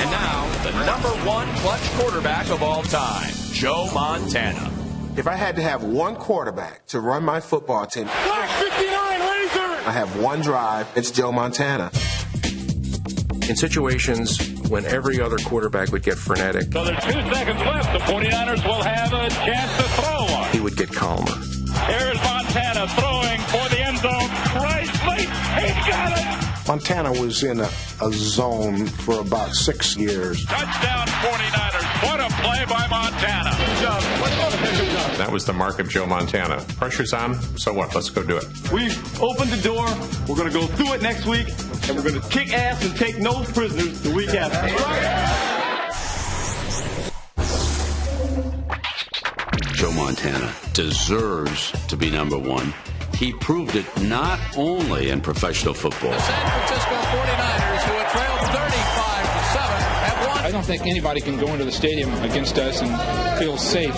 And now, the #1 clutch quarterback of all time, Joe Montana. If I had to have one quarterback to run my football team, Black 59 laser! I have one drive. It's Joe Montana. In situations when every other quarterback would get frenetic, So there's 2 seconds left. The 49ers will have a chance to throw one. he would get calmer. Here's Montana throwing for the end zone. Right, late. He's got it. Montana was in a zone for about 6 years. Touchdown 49ers. What a play by Montana. That was the mark of Joe Montana. Pressure's on, so what? Let's go do it. We've opened the door. We're going to go through it next week, and we're going to kick ass and take no prisoners the week after. Joe Montana deserves to be #1. He proved it not only in professional football. The San Francisco 49ers, who had trailed 35-7, have won. I don't think anybody can go into the stadium against us and feel safe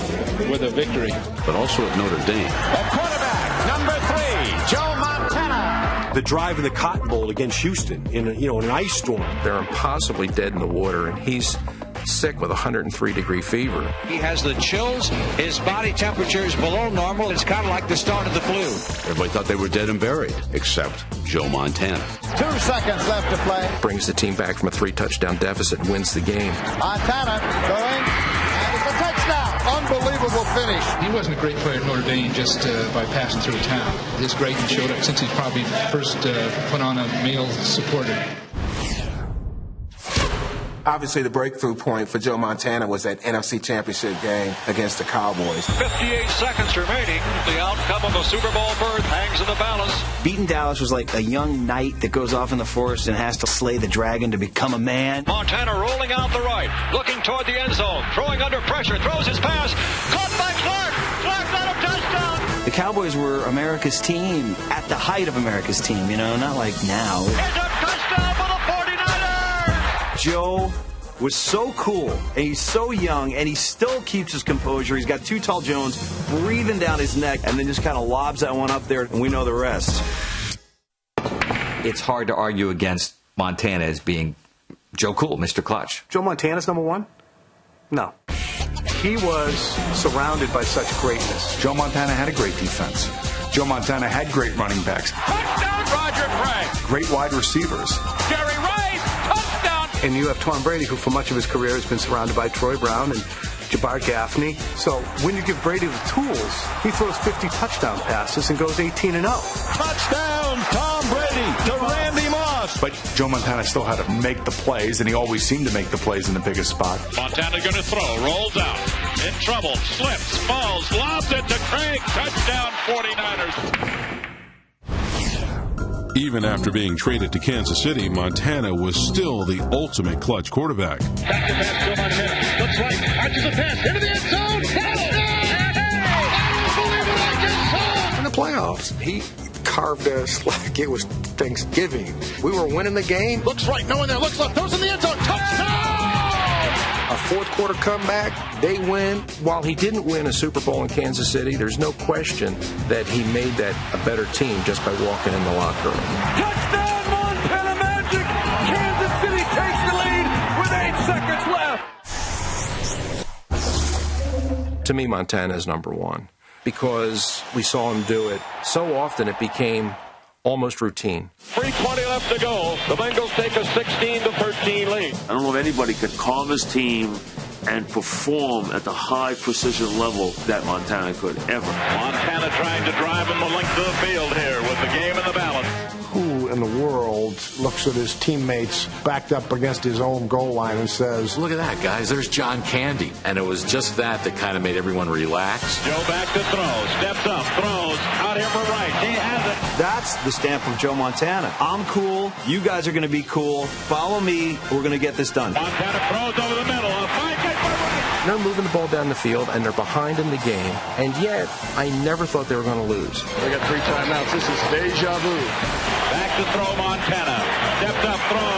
with a victory. But also at Notre Dame. At quarterback, #3, Joe Montana. The drive in the Cotton Bowl against Houston in an ice storm. They're impossibly dead in the water, and he's sick with 103-degree fever. He has the chills. His body temperature is below normal. It's kind of like the start of the flu. Everybody thought they were dead and buried, except Joe Montana. 2 seconds left to play. Brings the team back from a 3-touchdown deficit and wins the game. Montana going, and it's a touchdown. Unbelievable finish. He wasn't a great player at Notre Dame just by passing through town. His greatness showed up since he probably first put on a male supporter. Obviously, the breakthrough point for Joe Montana was that NFC Championship game against the Cowboys. 58 seconds remaining. The outcome of the Super Bowl berth hangs in the balance. Beating Dallas was like a young knight that goes off in the forest and has to slay the dragon to become a man. Montana rolling out the right, looking toward the end zone, throwing under pressure, throws his pass, caught by Clark. Clark got a touchdown. The Cowboys were America's team at the height of America's team, not like now. It's a touchdown for the 49ers. Joe was so cool, and he's so young, and he still keeps his composure. He's got Too Tall Jones breathing down his neck, and then just kind of lobs that one up there, and we know the rest. It's hard to argue against Montana as being Joe Cool, Mr. Clutch. Joe Montana's #1? No. He was surrounded by such greatness. Joe Montana had a great defense. Joe Montana had great running backs. Touchdown, Roger Craig. Great wide receivers. Jerry Rice, touchdown. And you have Tom Brady, who for much of his career has been surrounded by Troy Brown and Jabbar Gaffney. So when you give Brady the tools, he throws 50 touchdown passes and goes 18-0. Touchdown, Tom Brady to Randy Moss. But Joe Montana still had to make the plays, and he always seemed to make the plays in the biggest spot. Montana going to throw, rolls out, in trouble, slips, falls, lobs it to Craig. Touchdown, 49ers. Even after being traded to Kansas City, Montana was still the ultimate clutch quarterback. Back to pass, Joe Montana. Looks right, arches a pass, into the end zone. In the playoffs, he carved us like it was Thanksgiving. We were winning the game. Looks right, no one there, looks left, throws in the end zone. Touchdown! A fourth quarter comeback, they win. While he didn't win a Super Bowl in Kansas City, there's no question that he made that a better team just by walking in the locker room. Touchdown, Montana Magic! Kansas City takes the lead with 8 seconds left. To me, Montana is #1 because we saw him do it so often it became almost routine. 3:20 left to go. The Bengals take a 16-13 lead. I don't know if anybody could calm his team and perform at the high precision level that Montana could ever. Montana trying to drive him the length of the field here with the game in the balance. Who in the world looks at his teammates backed up against his own goal line and says, Look at that, guys. There's John Candy. And it was just that kind of made everyone relax. Joe back to throw. Steps up. Throws. Out here for right. He has it. That's the stamp of Joe Montana. I'm cool. You guys are going to be cool. Follow me. We're going to get this done. Montana throws over the middle. A 5-kick for right. They're moving the ball down the field, and they're behind in the game. And yet, I never thought they were going to lose. They got 3 timeouts. This is deja vu. Back to throw Montana. Stepped up, throws.